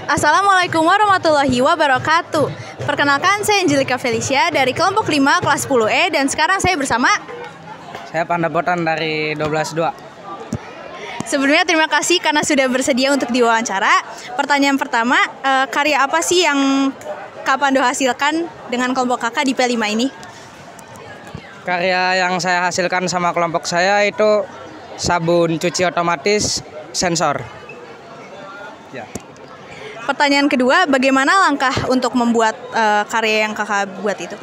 Assalamualaikum warahmatullahi wabarakatuh. Perkenalkan, saya Angelika Felicia dari kelompok 5 kelas 10E dan sekarang saya bersama Saya Pandapotan dari 12-2. Sebelumnya terima kasih karena sudah bersedia untuk diwawancara. Pertanyaan pertama, karya apa sih yang Kak Pando hasilkan dengan kelompok kakak di P5 ini? Karya yang saya hasilkan sama kelompok saya itu sabun cuci otomatis sensor. Ya. Pertanyaan kedua, bagaimana langkah untuk membuat karya yang kakak buat itu?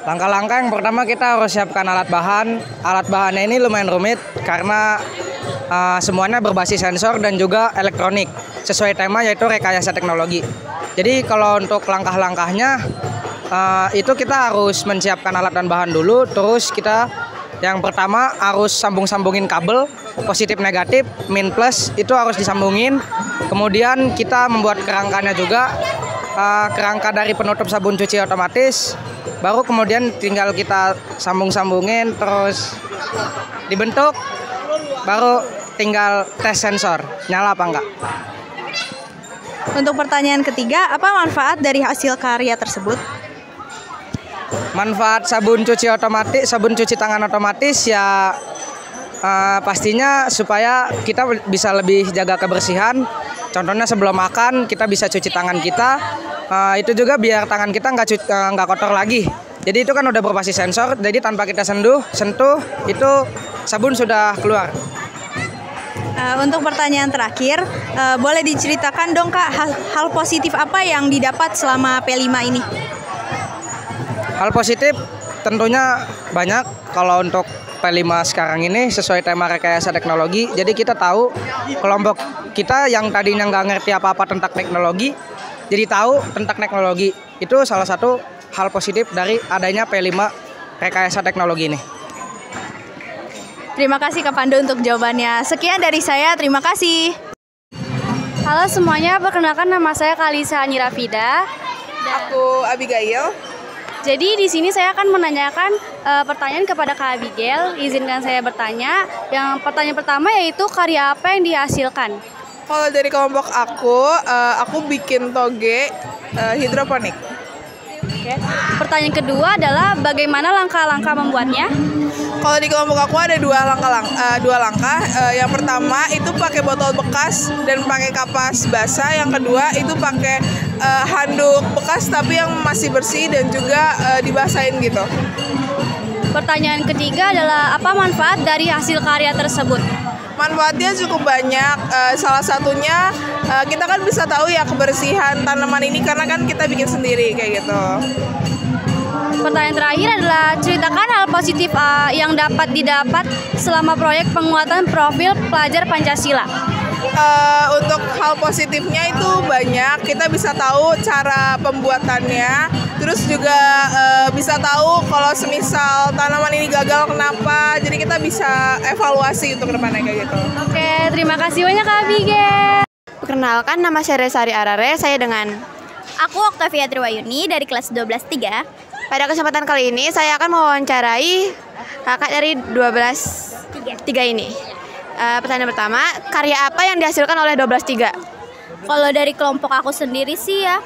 Langkah-langkah yang pertama kita harus siapkan alat bahan. Alat bahannya ini lumayan rumit karena semuanya berbasis sensor dan juga elektronik. Sesuai tema yaitu rekayasa teknologi. Jadi kalau untuk langkah-langkahnya itu kita harus menyiapkan alat dan bahan dulu. Terus kita yang pertama harus sambung-sambungin kabel positif negatif min plus itu harus disambungin. Kemudian kita membuat kerangkanya juga, kerangka dari penutup sabun cuci otomatis. Baru kemudian tinggal kita sambung-sambungin terus dibentuk. Baru tinggal tes sensor nyala apa enggak. Untuk pertanyaan ketiga, apa manfaat dari hasil karya tersebut? Manfaat sabun cuci otomatis, sabun cuci tangan otomatis ya pastinya supaya kita bisa lebih jaga kebersihan. Contohnya sebelum makan kita bisa cuci tangan kita. Itu juga biar tangan kita nggak kotor lagi. Jadi itu kan udah berbasis sensor. Jadi tanpa kita sentuh itu sabun sudah keluar. Untuk pertanyaan terakhir, boleh diceritakan dong Kak hal positif apa yang didapat selama P5 ini? Hal positif tentunya banyak. Kalau untuk P5 sekarang ini sesuai tema rekayasa teknologi. Jadi kita tahu kelompok kita yang tadinya nggak ngerti apa-apa tentang teknologi, jadi tahu tentang teknologi. Itu salah satu hal positif dari adanya P5 rekayasa teknologi ini. Terima kasih Kak Pando untuk jawabannya. Sekian dari saya, terima kasih. Halo semuanya, perkenalkan nama saya Kalisa Nirafida. Aku Abigail. Jadi di sini saya akan menanyakan pertanyaan kepada Kak Abigail. Izinkan saya bertanya. Yang pertanyaan pertama yaitu karya apa yang dihasilkan? Kalau dari kelompok aku bikin toge hidroponik. Oke. Pertanyaan kedua adalah bagaimana langkah-langkah membuatnya? Kalau di kelompok aku ada dua langkah. Yang pertama itu pakai botol bekas dan pakai kapas basah. Yang kedua itu pakai handuk bekas tapi yang masih bersih dan juga dibasahin gitu. Pertanyaan ketiga adalah apa manfaat dari hasil karya tersebut? Manfaatnya cukup banyak. Salah satunya kita kan bisa tahu ya kebersihan tanaman ini karena kan kita bikin sendiri kayak gitu. Pertanyaan terakhir adalah ceritakan hal positif yang dapat didapat selama proyek penguatan profil pelajar Pancasila. Untuk hal positifnya itu banyak. Kita bisa tahu cara pembuatannya. Terus juga bisa tahu kalau semisal tanaman ini gagal kenapa. Jadi kita bisa evaluasi untuk kedepannya kayak gitu. Oke, terima kasih banyak Kak Abigail. Perkenalkan, nama saya Resari Arare. Saya dengan Aku Octavia Triwayuni dari kelas 12-3. Pada kesempatan kali ini saya akan mewawancarai kakak dari 12-3 ini. Pertanyaan pertama, karya apa yang dihasilkan oleh 12-3? Kalau dari kelompok aku sendiri sih ya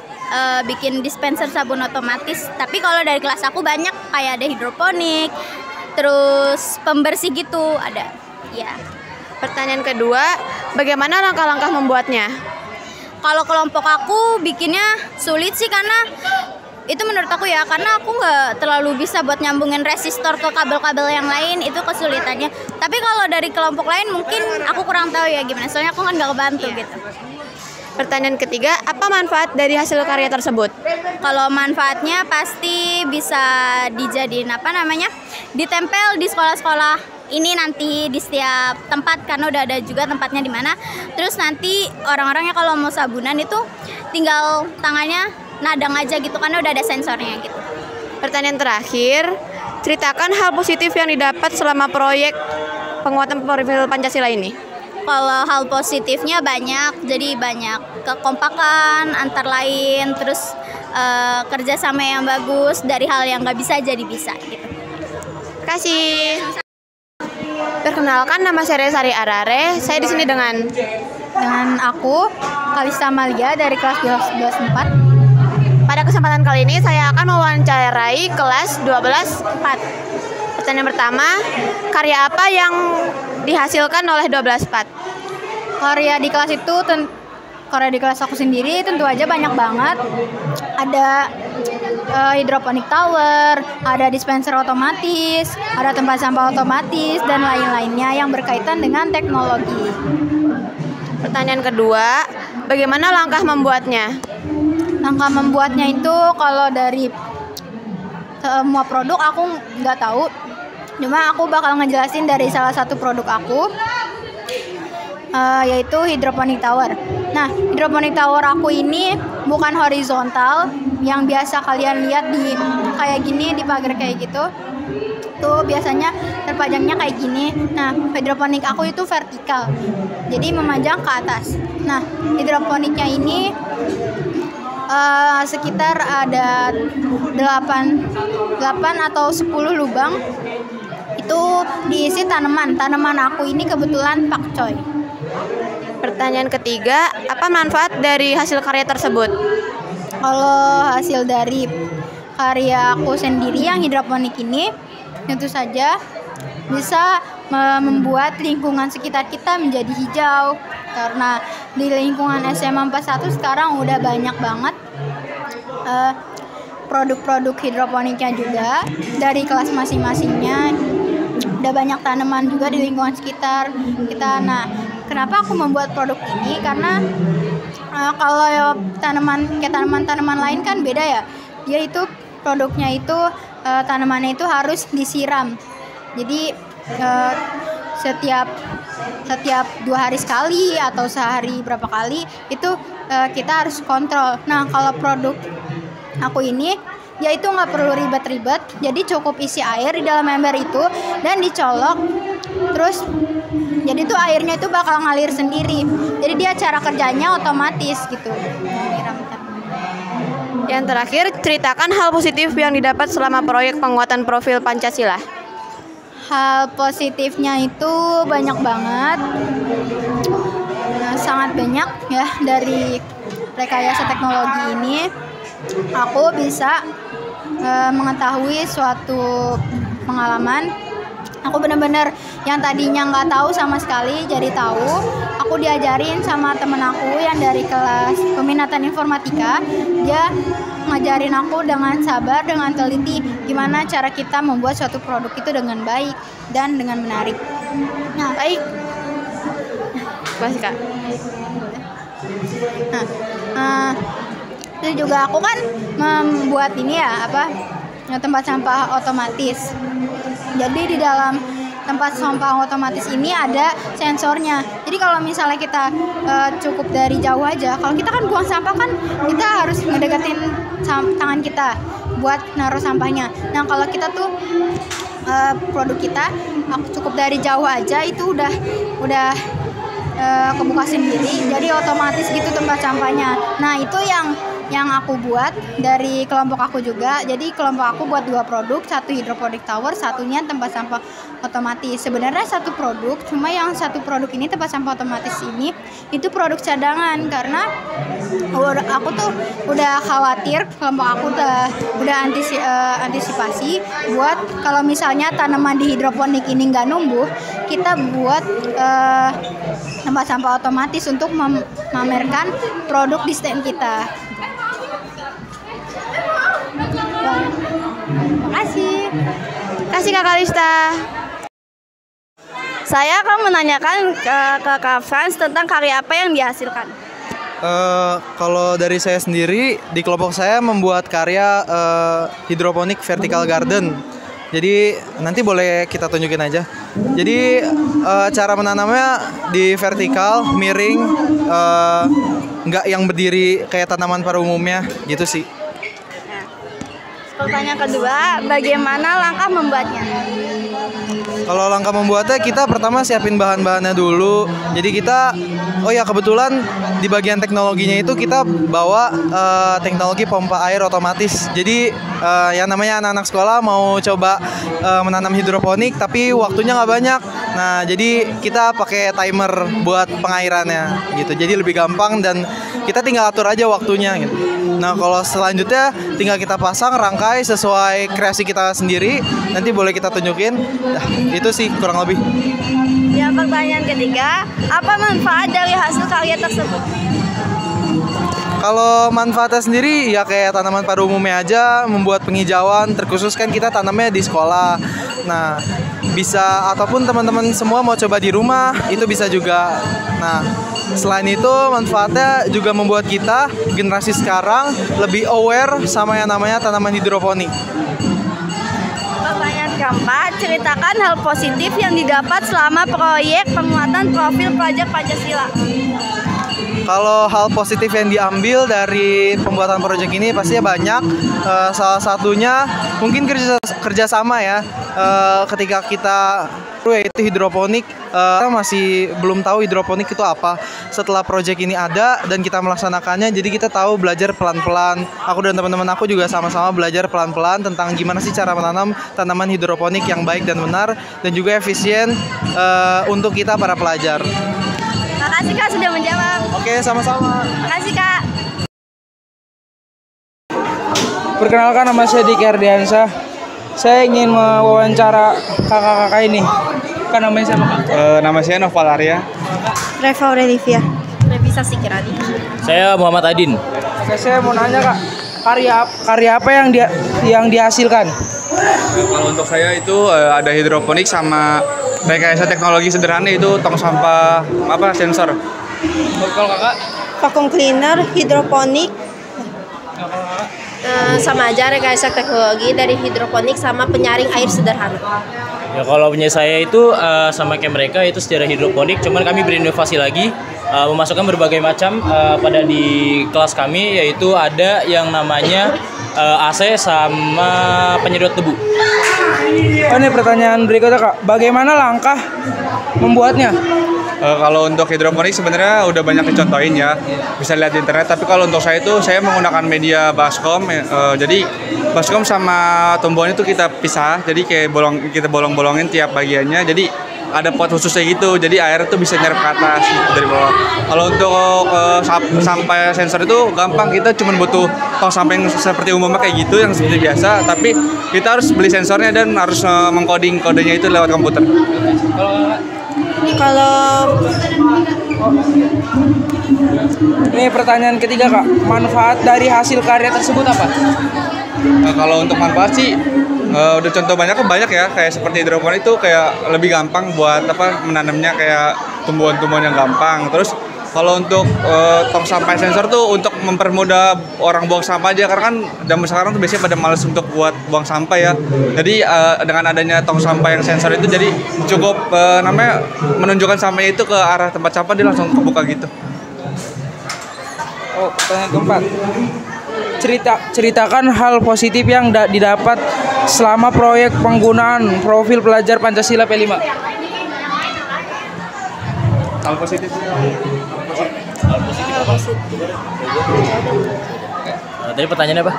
bikin dispenser sabun otomatis. Tapi kalau dari kelas aku banyak kayak ada hidroponik, terus pembersih gitu ada. Ya. Pertanyaan kedua, bagaimana langkah-langkah membuatnya? Kalau kelompok aku bikinnya sulit sih karena itu menurut aku ya, karena aku nggak terlalu bisa buat nyambungin resistor ke kabel-kabel yang lain, itu kesulitannya. Tapi kalau dari kelompok lain mungkin aku kurang tahu ya gimana, soalnya aku kan nggak kebantu gitu. Pertanyaan ketiga, apa manfaat dari hasil karya tersebut? Kalau manfaatnya pasti bisa dijadiin ditempel di sekolah-sekolah ini nanti di setiap tempat karena udah ada juga tempatnya di mana. Terus nanti orang-orangnya kalau mau sabunan itu tinggal tangannya nadang aja gitu karena udah ada sensornya gitu. Pertanyaan terakhir, ceritakan hal positif yang didapat selama proyek penguatan profil Pancasila ini. Kalau hal positifnya banyak, jadi banyak kekompakan antar lain, terus kerjasama yang bagus, dari hal yang nggak bisa jadi bisa gitu. Terima kasih. Perkenalkan, nama saya Resari Arare. Saya di sini dengan aku Kalista Amalia dari kelas 12-4. Pada kesempatan kali ini saya akan mewawancarai kelas 12-4. Pertanyaan pertama, karya apa yang dihasilkan oleh 12-4? Karya di kelas itu karya di kelas aku sendiri tentu aja banyak banget. Ada hidroponik tower, ada dispenser otomatis, ada tempat sampah otomatis, dan lain-lainnya yang berkaitan dengan teknologi. Pertanyaan kedua, bagaimana langkah membuatnya? Langkah membuatnya itu kalau dari semua produk aku nggak tahu, cuma aku bakal ngejelasin dari salah satu produk aku, yaitu hidroponik tower. Nah, hidroponik tower aku ini bukan horizontal yang biasa kalian lihat di kayak gini, di pagar kayak gitu. Tuh biasanya terpajangnya kayak gini. Nah, hidroponik aku itu vertikal, jadi memanjang ke atas. Nah, hidroponiknya ini sekitar ada 8 atau 10 lubang. Itu diisi tanaman. Tanaman aku ini kebetulan pakcoy. Pertanyaan ketiga, apa manfaat dari hasil karya tersebut? Kalau hasil dari karya aku sendiri yang hidroponik ini, tentu saja bisa membuat lingkungan sekitar kita menjadi hijau. Karena di lingkungan SMA 41 sekarang udah banyak banget produk-produk hidroponiknya juga dari kelas masing-masingnya. Udah banyak tanaman juga di lingkungan sekitar kita. Nah, kenapa aku membuat produk ini? Karena kalau tanaman-tanaman lain kan beda ya. Dia itu produknya itu tanamannya itu harus disiram. Jadi setiap 2 hari sekali atau sehari berapa kali itu kita harus kontrol. Nah, kalau produk aku ini yaitu nggak perlu ribet-ribet, jadi cukup isi air di dalam ember itu dan dicolok, terus jadi tuh airnya itu bakal ngalir sendiri. Jadi dia cara kerjanya otomatis gitu. Yang terakhir, ceritakan hal positif yang didapat selama proyek penguatan profil Pancasila. Hal positifnya itu banyak banget, sangat banyak ya. Dari rekayasa teknologi ini aku bisa mengetahui suatu pengalaman. Aku benar-benar yang tadinya nggak tahu sama sekali jadi tahu. Aku diajarin sama temen aku yang dari kelas peminatan informatika. Dia ngajarin aku dengan sabar, dengan teliti, gimana cara kita membuat suatu produk itu dengan baik dan dengan menarik. Nah, baik. Masih Kak. Nah, itu juga aku kan membuat ini ya, tempat sampah otomatis. Jadi di dalam tempat sampah otomatis ini ada sensornya. Jadi kalau misalnya kita cukup dari jauh aja, kalau kita kan buang sampah kan kita harus ngedeketin tangan kita buat naruh sampahnya. Nah, kalau kita tuh produk kita cukup dari jauh aja itu udah kebuka sendiri, jadi otomatis gitu tempat sampahnya. Nah, itu yang aku buat dari kelompok aku juga. Jadi kelompok aku buat 2 produk, satu hidroponik tower, satunya tempat sampah otomatis. Sebenarnya satu produk, cuma yang satu produk ini tempat sampah otomatis ini itu produk cadangan, karena aku tuh udah khawatir, kelompok aku udah antisipasi buat kalau misalnya tanaman di hidroponik ini nggak numbuh, kita buat tempat sampah otomatis untuk memamerkan produk di stand kita. Makasih. Kasih Kak Kalista. Saya akan menanyakan ke Kak Frans tentang karya apa yang dihasilkan. Kalau dari saya sendiri, di kelompok saya membuat karya hidroponik vertical garden. Jadi nanti boleh kita tunjukin aja. Jadi cara menanamnya di vertikal, miring, nggak yang berdiri kayak tanaman pada umumnya gitu sih. Pertanyaan kedua, bagaimana langkah membuatnya? Kalau langkah membuatnya kita pertama siapin bahan-bahannya dulu. Jadi kita, oh ya kebetulan di bagian teknologinya itu kita bawa teknologi pompa air otomatis. Jadi yang namanya anak-anak sekolah mau coba menanam hidroponik tapi waktunya nggak banyak. Nah jadi kita pakai timer buat pengairannya gitu. Jadi lebih gampang dan kita tinggal atur aja waktunya gitu. Nah kalau selanjutnya tinggal kita pasang rangkai sesuai kreasi kita sendiri. Nanti boleh kita tunjukin. Nah, itu sih kurang lebih. Ya, pertanyaan ketiga, apa manfaat dari hasil karya tersebut? Kalau manfaatnya sendiri ya kayak tanaman pada umumnya aja, membuat penghijauan, terkhusus kan kita tanamnya di sekolah. Nah, bisa ataupun teman-teman semua mau coba di rumah, itu bisa juga. Nah, selain itu manfaatnya juga membuat kita generasi sekarang lebih aware sama yang namanya tanaman hidroponik. Pertanyaan keempat, ceritakan hal positif yang didapat selama proyek penguatan profil pelajar Pancasila. Kalau hal positif yang diambil dari pembuatan proyek ini pastinya banyak. Salah satunya mungkin kerjasama ya. Ketika kita yaitu hidroponik, kita masih belum tahu hidroponik itu apa. Setelah proyek ini ada dan kita melaksanakannya, jadi kita tahu belajar pelan-pelan. Aku dan teman-teman aku juga sama-sama belajar pelan-pelan tentang gimana sih cara menanam tanaman hidroponik yang baik dan benar dan juga efisien untuk kita para pelajar. Makasih Kak sudah menjawab. Oke, sama-sama. Makasih Kak. Perkenalkan, nama saya Diki Ardiansyah. Saya ingin mewawancara kakak-kakak ini. Kan namanya siapa, Kak? Nama saya Noval Arya. Reva Aurelivia. Revisa Sikirani. Saya Muhammad Adin. Oke, saya mau nanya, Kak. Karya apa yang dihasilkan? Kalau untuk saya itu ada hidroponik sama rekayasa teknologi sederhana itu tong sampah sensor. Kalau kakak? Vacuum cleaner, hidroponik. Sama aja rekayasa teknologi dari hidroponik sama penyaring air sederhana. Ya kalau punya saya itu sama kayak mereka itu secara hidroponik, cuman kami berinovasi lagi memasukkan berbagai macam pada di kelas kami, yaitu ada yang namanya AC sama penyedot debu. Oh, ini pertanyaan berikutnya, Kak. Bagaimana langkah membuatnya? Kalau untuk hidroponik sebenarnya udah banyak dicontohin ya, bisa lihat di internet. Tapi kalau untuk saya itu saya menggunakan media baskom. Jadi baskom sama tumbuhan itu kita pisah. Jadi kayak kita bolong-bolongin tiap bagiannya. Jadi ada pot khususnya gitu. Jadi air itu bisa nyerap ke atas gitu, dari bawah. Kalau untuk sampah sensor itu gampang, kita cuma butuh tong sampah yang seperti umumnya kayak gitu yang seperti biasa. Tapi kita harus beli sensornya dan harus mengcoding kodenya itu lewat komputer. Kalau ini pertanyaan ketiga, Kak. Manfaat dari hasil karya tersebut apa? Kalau untuk manfaat sih udah contoh banyak ya, kayak seperti hidroponik itu kayak lebih gampang buat menanamnya, kayak tumbuhan-tumbuhan yang gampang. Terus kalau untuk tong sampah sensor tuh untuk mempermudah orang buang sampah aja, karena kan zaman sekarang tuh biasanya pada males untuk buat buang sampah ya. Jadi dengan adanya tong sampah yang sensor itu jadi cukup menunjukkan sampahnya itu ke arah tempat sampah, dia langsung kebuka gitu. Oh, pertanyaan keempat. Ceritakan hal positif yang didapat selama proyek penggunaan profil pelajar Pancasila P5. Hal positif. Tadi pertanyaannya apa?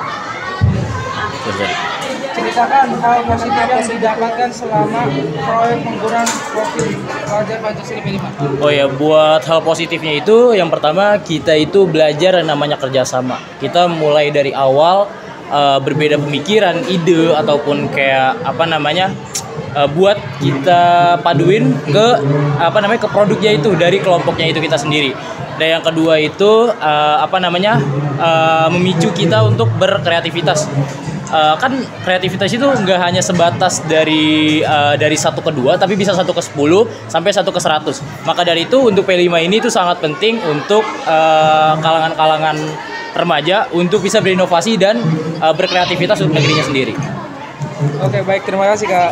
Ceritakan hal positif yang didapatkan selama proyek penggunaan profil pelajar Pancasila P5. Oh ya, buat hal positifnya itu yang pertama kita itu belajar yang namanya kerjasama. Kita mulai dari awal berbeda pemikiran, ide ataupun kayak buat kita paduin ke ke produknya itu dari kelompoknya itu kita sendiri. Dan yang kedua itu memicu kita untuk berkreativitas. Kan kreativitas itu nggak hanya sebatas dari 1 ke 2, tapi bisa 1 ke 10 sampai 1 ke 100. Maka dari itu untuk P5 ini itu sangat penting untuk kalangan-kalangan remaja untuk bisa berinovasi dan berkreativitas untuk negerinya sendiri. Oke, baik, terima kasih, Kak.